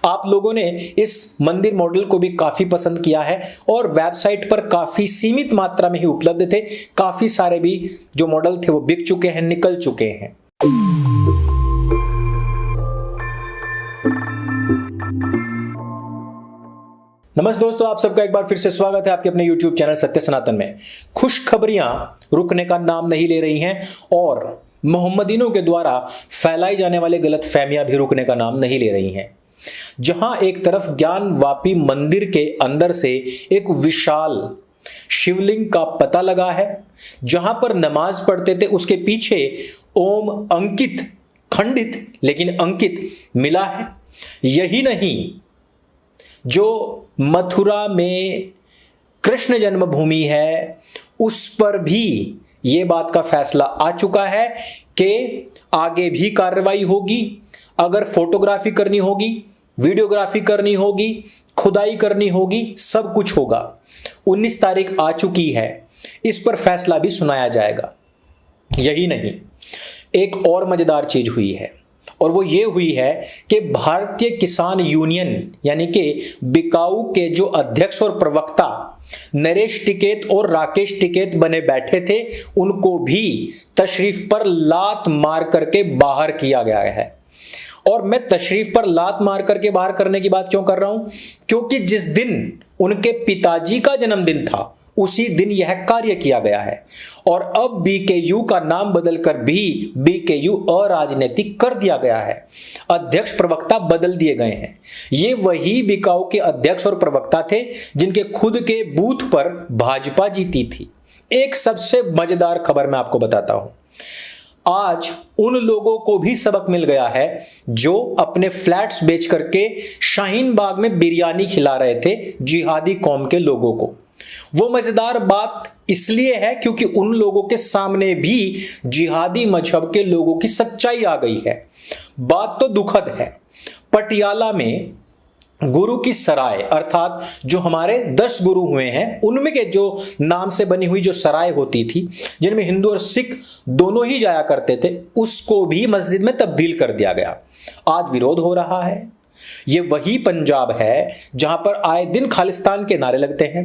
आप लोगों ने इस मंदिर मॉडल को भी काफी पसंद किया है और वेबसाइट पर काफी सीमित मात्रा में ही उपलब्ध थे। काफी सारे भी जो मॉडल थे वो बिक चुके हैं, निकल चुके हैं। नमस्ते दोस्तों, आप सबका एक बार फिर से स्वागत है आपके अपने YouTube चैनल सत्य सनातन में। खुशखबरियां रुकने का नाम नहीं ले रही हैं और मोहम्मदीनों के द्वारा फैलाई जाने वाली गलतफहमियां भी रुकने का नाम नहीं ले रही हैं। जहां एक तरफ ज्ञानवापी मंदिर के अंदर से एक विशाल शिवलिंग का पता लगा है, जहां पर नमाज पढ़ते थे उसके पीछे ओम अंकित, खंडित लेकिन अंकित मिला है। यही नहीं, जो मथुरा में कृष्ण जन्मभूमि है उस पर भी यह बात का फैसला आ चुका है कि आगे भी कार्रवाई होगी। अगर फोटोग्राफी करनी होगी, वीडियोग्राफी करनी होगी, खुदाई करनी होगी, सब कुछ होगा। 19 तारीख आ चुकी है, इस पर फैसला भी सुनाया जाएगा। यही नहीं, एक और मजेदार चीज हुई है और वो ये हुई है कि भारतीय किसान यूनियन यानी कि बिकाऊ के जो अध्यक्ष और प्रवक्ता नरेश टिकैत और राकेश टिकैत बने बैठे थे, उनको भी तशरीफ पर लात मार करके बाहर किया गया है। और मैं तशरीफ पर लात मार करके बाहर करने की बात क्यों कर रहा हूं? क्योंकि जिस दिन उनके पिताजी का जन्मदिन था उसी दिन यह कार्य किया गया है और अब बीकेयू का नाम बदलकर भी बीकेयू अराजनीतिक कर दिया गया है। अध्यक्ष प्रवक्ता बदल दिए गए हैं। ये वही बिकाऊ के अध्यक्ष और प्रवक्ता थे जिनके खुद के बूथ पर भाजपा जीती थी। एक सबसे मजेदार खबर मैं आपको बताता हूं। आज उन लोगों को भी सबक मिल गया है जो अपने फ्लैट्स बेच करके शाहीन बाग में बिरयानी खिला रहे थे जिहादी कौम के लोगों को। वो मजेदार बात इसलिए है क्योंकि उन लोगों के सामने भी जिहादी मजहब के लोगों की सच्चाई आ गई है। बात तो दुखद है। पटियाला में गुरु की सराय, अर्थात जो हमारे 10 गुरु हुए हैं उनमें के जो नाम से बनी हुई जो सराय होती थी जिनमें हिंदू और सिख दोनों ही जाया करते थे, उसको भी मस्जिद में तब्दील कर दिया गया। आज विरोध हो रहा है। ये वही पंजाब है जहां पर आए दिन खालिस्तान के नारे लगते हैं,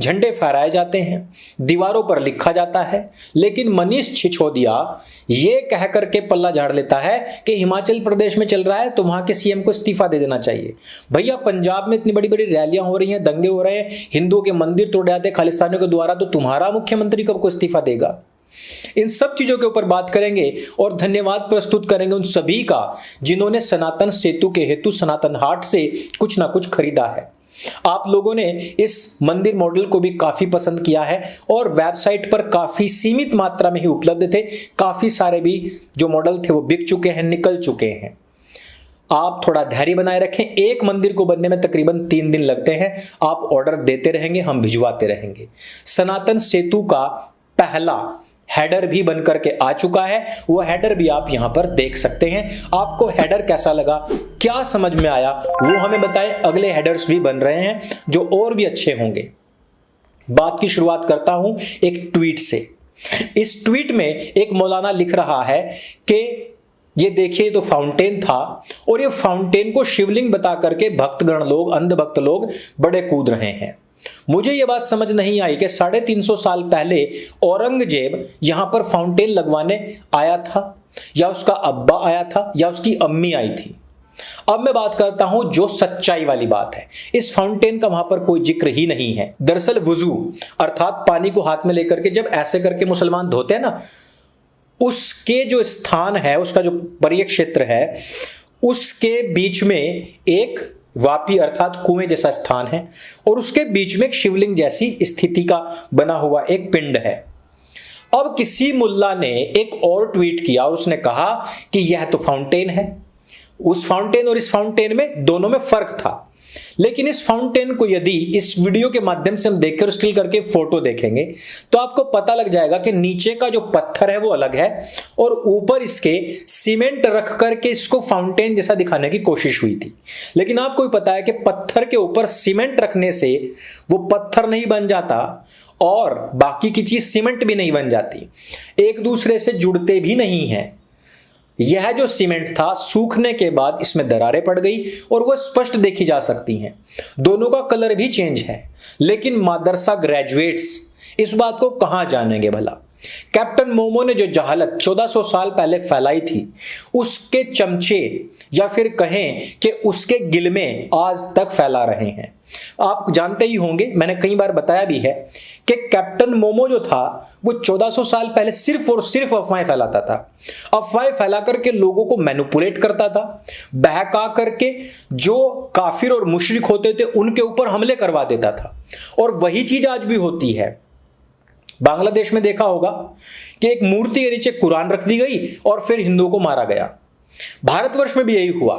झंडे फहराए जाते हैं, दीवारों पर लिखा जाता है, लेकिन मनीष सिसोदिया ये कह करके पल्ला झाड़ लेता है कि हिमाचल प्रदेश में चल रहा है तो वहां के सीएम को इस्तीफा दे देना चाहिए। भैया, पंजाब में इतनी बड़ी बड़ी रैलियां हो रही हैं, दंगे हो रहे हैं, हिंदुओं के मंदिर तोड़े जाते खालिस्तानियों के द्वारा, तो तुम्हारा मुख्यमंत्री कब को इस्तीफा देगा? इन सब चीजों के ऊपर बात करेंगे और धन्यवाद प्रस्तुत करेंगे उन सभी का जिन्होंने सनातन सेतु के हेतु सनातन हाट से कुछ ना कुछ खरीदा है। आप लोगों ने इस मंदिर मॉडल को भी काफी पसंद किया है और वेबसाइट पर काफी सीमित मात्रा में ही उपलब्ध थे। काफी सारे भी जो मॉडल थे वो बिक चुके हैं, निकल चुके हैं। आप थोड़ा धैर्य बनाए रखें। एक मंदिर को बनने में तकरीबन 3 दिन लगते हैं। आप ऑर्डर देते रहेंगे, हम भिजवाते रहेंगे। सनातन सेतु का पहला हेडर भी बनकर के आ चुका है, वो हेडर भी आप यहां पर देख सकते हैं। आपको हेडर कैसा लगा, क्या समझ में आया, वो हमें बताएं। अगले हेडर्स भी बन रहे हैं जो और भी अच्छे होंगे। बात की शुरुआत करता हूं एक ट्वीट से। इस ट्वीट में एक मौलाना लिख रहा है कि ये देखिए तो फाउंटेन था और ये फाउंटेन को शिवलिंग बता करके भक्तगण लोग, अंधभक्त लोग बड़े कूद रहे हैं। मुझे यह बात समझ नहीं आई कि 350 साल पहले औरंगजेब यहां पर फाउंटेन लगवाने आया था या उसका अब्बा आया था या उसकी अम्मी आई थी। अब मैं बात करता हूं जो सच्चाई वाली बात है। इस फाउंटेन का वहां पर कोई जिक्र ही नहीं है। दरअसल वुजू अर्थात पानी को हाथ में लेकर के जब ऐसे करके मुसलमान धोते हैं ना, उसके जो स्थान है, उसका जो परिय क्षेत्र है, उसके बीच में एक वापी अर्थात कुएं जैसा स्थान है और उसके बीच में एक शिवलिंग जैसी स्थिति का बना हुआ एक पिंड है। अब किसी मुल्ला ने एक और ट्वीट किया और उसने कहा कि यह तो फाउंटेन है। उस फाउंटेन और इस फाउंटेन में दोनों में फर्क था, लेकिन इस फाउंटेन को यदि इस वीडियो के माध्यम से हम देखकर स्टिल करके फोटो देखेंगे तो आपको पता लग जाएगा कि नीचे का जो पत्थर है वो अलग है और ऊपर इसके सीमेंट रख करके इसको फाउंटेन जैसा दिखाने की कोशिश हुई थी। लेकिन आपको भी पता है कि पत्थर के ऊपर सीमेंट रखने से वो पत्थर नहीं बन जाता और बाकी की चीज सीमेंट भी नहीं बन जाती, एक दूसरे से जुड़ते भी नहीं है। यह जो सीमेंट था सूखने के बाद इसमें दरारें पड़ गई और वह स्पष्ट देखी जा सकती हैं। दोनों का कलर भी चेंज है, लेकिन मदरसा ग्रेजुएट्स इस बात को कहां जानेंगे भला। कैप्टन मोमो ने जो जहालत 1400 साल पहले फैलाई थी, उसके चमचे या फिर कहें कि उसके गिलमे आज तक फैला रहे हैं। आप जानते ही होंगे, मैंने कई बार बताया भी है कि कैप्टन मोमो जो था वो 1400 साल पहले सिर्फ और सिर्फ अफवाहें फैलाता था। अफवाहें फैला करके लोगों को मैनिपुलेट करता था, बहका करके जो काफिर और मुशरिक होते थे उनके ऊपर हमले करवा देता था। और वही चीज आज भी होती है। बांग्लादेश में देखा होगा कि एक मूर्ति के नीचे कुरान रख दी गई और फिर हिंदुओं को मारा गया। भारतवर्ष में भी यही हुआ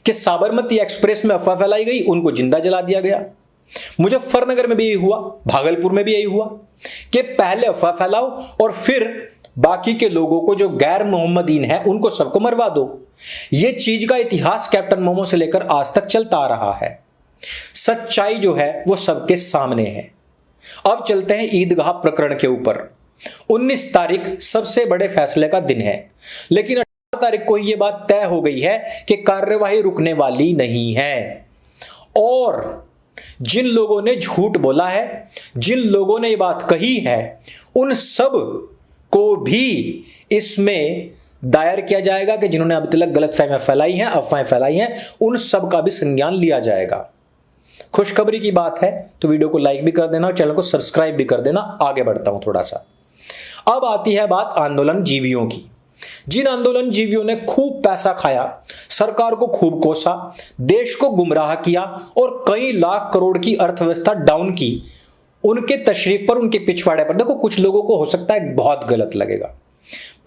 कि साबरमती एक्सप्रेस में अफवाह फैलाई गई, उनको जिंदा जला दिया गया। मुजफ्फरनगर में भी यही हुआ, भागलपुर में भी यही हुआ कि पहले अफवाह फैलाओ और फिर बाकी के लोगों को जो गैर मोहम्मदीन है उनको सबको मरवा दो। यह चीज का इतिहास कैप्टन मोमो से लेकर आज तक चलता आ रहा है। सच्चाई जो है वो सबके सामने है। अब चलते हैं ईदगाह प्रकरण के ऊपर। 19 तारीख सबसे बड़े फैसले का दिन है, लेकिन 18 तारीख को यह बात तय हो गई है कि कार्यवाही रुकने वाली नहीं है। और जिन लोगों ने झूठ बोला है, जिन लोगों ने यह बात कही है, उन सब को भी इसमें दायर किया जाएगा कि जिन्होंने अभी तक गलतफहमियां फैलाई हैं, अफवाहें फैलाई हैं, उन सब का भी संज्ञान लिया जाएगा। खुशखबरी की बात है तो वीडियो को लाइक भी कर देना और चैनल को सब्सक्राइब भी कर देना। आगे बढ़ता हूं थोड़ा सा। अब आती है बात आंदोलन जीवियों की। जिन आंदोलन जीवियों ने खूब पैसा खाया, सरकार को खूब कोसा, देश को गुमराह किया और कई लाख करोड़ की अर्थव्यवस्था डाउन की, उनके तशरीफ पर, उनके पिछवाड़े पर देखो, कुछ लोगों को हो सकता है बहुत गलत लगेगा,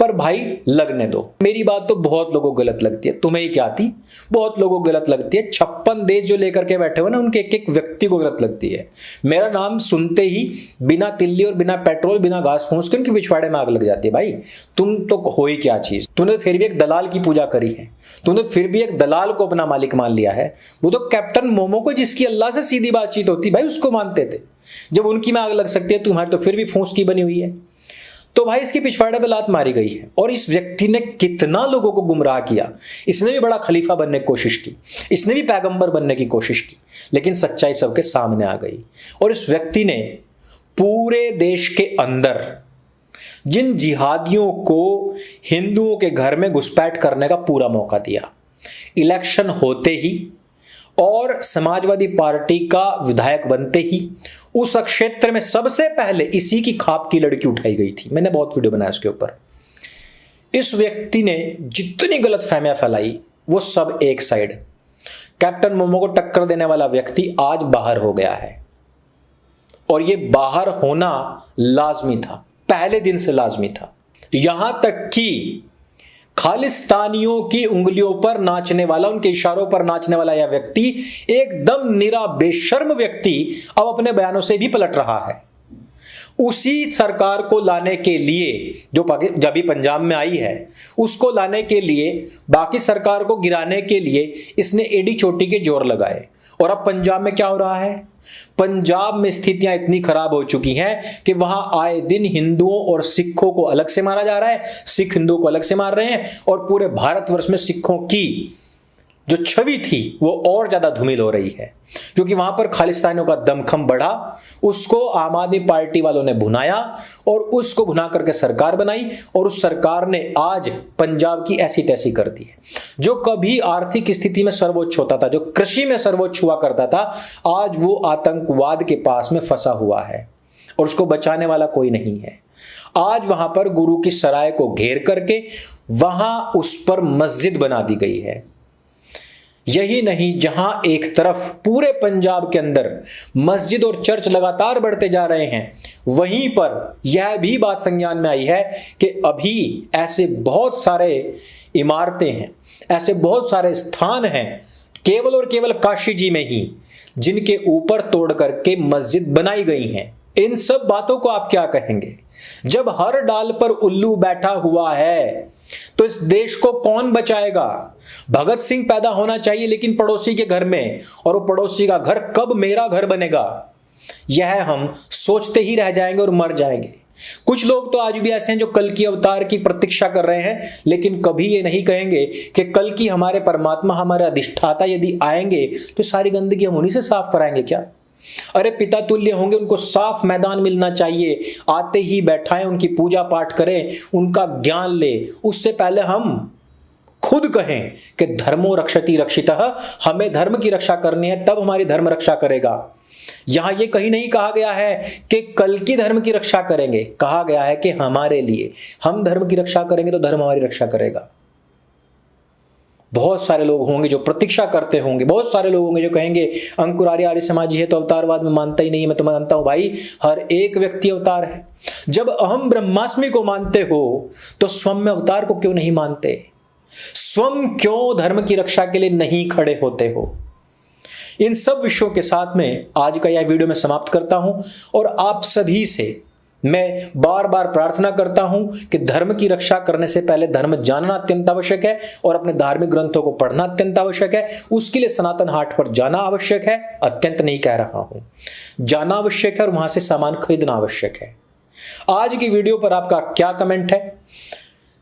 पर भाई लगने दो। मेरी बात तो बहुत लोगों को गलत लगती है, तुम्हें ही क्या आती, बहुत लोगों को गलत लगती है। 56 देश जो लेकर के बैठे हुए ना, उनके एक एक व्यक्ति को गलत लगती है। मेरा नाम सुनते ही बिना तिल्ली और बिना पेट्रोल, बिना घास फूस के उनके पिछवाड़े में आग लग जाती है। भाई तुम तो हो ही क्या चीज, तूने फिर भी एक दलाल की पूजा करी है, तूने फिर भी एक दलाल को अपना मालिक मान लिया है। वो तो कैप्टन मोमो को, जिसकी अल्लाह से सीधी बातचीत होती, भाई उसको मानते थे। जब उनकी में आग लग सकती है, तुम्हारी तो फिर भी फूस की बनी हुई है। तो भाई इसके पिछवाड़े पे लात मारी गई है। और इस व्यक्ति ने कितना लोगों को गुमराह किया। इसने भी बड़ा खलीफा बनने की कोशिश की, इसने भी पैगंबर बनने की कोशिश की, लेकिन सच्चाई सबके सामने आ गई। और इस व्यक्ति ने पूरे देश के अंदर जिन जिहादियों को हिंदुओं के घर में घुसपैठ करने का पूरा मौका दिया, इलेक्शन होते ही और समाजवादी पार्टी का विधायक बनते ही उस क्षेत्र में सबसे पहले इसी की खाप की लड़की उठाई गई थी। मैंने बहुत वीडियो बनाया उसके ऊपर। इस व्यक्ति ने जितनी गलतफहमियां फैलाई वो सब एक साइड। कैप्टन मोमो को टक्कर देने वाला व्यक्ति आज बाहर हो गया है, और ये बाहर होना लाजमी था, पहले दिन से लाजमी था। यहां तक कि खालिस्तानियों की उंगलियों पर नाचने वाला, उनके इशारों पर नाचने वाला यह व्यक्ति, एकदम निरा बेशर्म व्यक्ति, अब अपने बयानों से भी पलट रहा है। उसी सरकार को लाने के लिए जो जब भी पंजाब में आई है, उसको लाने के लिए, बाकी सरकार को गिराने के लिए इसने एडी चोटी के जोर लगाए। और अब पंजाब में क्या हो रहा है? पंजाब में स्थितियां इतनी खराब हो चुकी हैं कि वहां आए दिन हिंदुओं और सिखों को अलग से मारा जा रहा है, सिख हिंदुओं को अलग से मार रहे हैं, और पूरे भारतवर्ष में सिखों की जो छवि थी वो और ज्यादा धूमिल हो रही है, क्योंकि वहां पर खालिस्तानियों का दमखम बढ़ा। उसको आम आदमी पार्टी वालों ने भुनाया और उसको भुना करके सरकार बनाई, और उस सरकार ने आज पंजाब की ऐसी तैसी कर दी है। जो कभी आर्थिक स्थिति में सर्वोच्च होता था, जो कृषि में सर्वोच्च हुआ करता था, आज वो आतंकवाद के पास में फंसा हुआ है और उसको बचाने वाला कोई नहीं है। आज वहां पर गुरु की सराय को घेर करके वहां उस पर मस्जिद बना दी गई है। यही नहीं, जहां एक तरफ पूरे पंजाब के अंदर मस्जिद और चर्च लगातार बढ़ते जा रहे हैं, वहीं पर यह भी बात संज्ञान में आई है कि अभी ऐसे बहुत सारे इमारतें हैं, ऐसे बहुत सारे स्थान हैं, केवल और केवल काशी जी में ही, जिनके ऊपर तोड़ करके मस्जिद बनाई गई हैं। इन सब बातों को आप क्या कहेंगे? जब हर डाल पर उल्लू बैठा हुआ है तो इस देश को कौन बचाएगा? भगत सिंह पैदा होना चाहिए लेकिन पड़ोसी के घर में, और वो पड़ोसी का घर कब मेरा घर बनेगा, यह हम सोचते ही रह जाएंगे और मर जाएंगे। कुछ लोग तो आज भी ऐसे हैं जो कल की अवतार की प्रतीक्षा कर रहे हैं, लेकिन कभी ये नहीं कहेंगे कि कल की हमारे परमात्मा, हमारे अधिष्ठाता यदि आएंगे तो सारी गंदगी हम उन्हीं से साफ कराएंगे क्या? अरे पिता तुल्य होंगे, उनको साफ मैदान मिलना चाहिए, आते ही बैठाएं, उनकी पूजा पाठ करें, उनका ज्ञान ले। उससे पहले हम खुद कहें कि धर्मो रक्षति रक्षितः, हमें धर्म की रक्षा करनी है, तब हमारी धर्म रक्षा करेगा। यहां यह कहीं नहीं कहा गया है कि कल की धर्म की रक्षा करेंगे, कहा गया है कि हमारे लिए, हम धर्म की रक्षा करेंगे तो धर्म हमारी रक्षा करेगा। बहुत सारे लोग होंगे जो प्रतीक्षा करते होंगे, बहुत सारे लोग होंगे जो कहेंगे अंकुर आर्य समाजी है तो अवतारवाद में मानता ही नहीं है। मैं तो मानता हूं भाई, हर एक व्यक्ति अवतार है। जब अहम ब्रह्मास्मि को मानते हो तो स्वयं में अवतार को क्यों नहीं मानते? स्वयं क्यों धर्म की रक्षा के लिए नहीं खड़े होते हो? इन सब विषयों के साथ में आज का यह वीडियो मैं समाप्त करता हूं और आप सभी से मैं बार बार प्रार्थना करता हूं कि धर्म की रक्षा करने से पहले धर्म जानना अत्यंत आवश्यक है और अपने धार्मिक ग्रंथों को पढ़ना अत्यंत आवश्यक है। उसके लिए सनातन हाट पर जाना आवश्यक है, अत्यंत नहीं कह रहा हूं, जाना आवश्यक है और वहां से सामान खरीदना आवश्यक है। आज की वीडियो पर आपका क्या कमेंट है?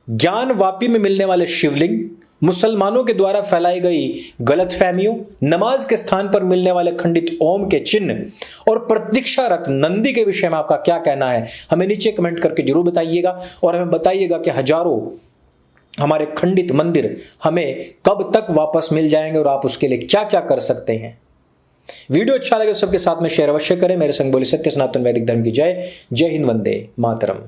ज्ञानवापी में मिलने वाले शिवलिंग, मुसलमानों के द्वारा फैलाई गई गलतफहमियों, नमाज के स्थान पर मिलने वाले खंडित ओम के चिन्ह और प्रतीक्षारत नंदी के विषय में आपका क्या कहना है? हमें नीचे कमेंट करके जरूर बताइएगा और हमें बताइएगा कि हजारों हमारे खंडित मंदिर हमें कब तक वापस मिल जाएंगे और आप उसके लिए क्या क्या कर सकते हैं। वीडियो अच्छा लगे तो सबके साथ में शेयर अवश्य करें। मेरे संग बोले सत्य सनातन वैदिक धर्म की जय। जय हिंद, वंदे मातरम।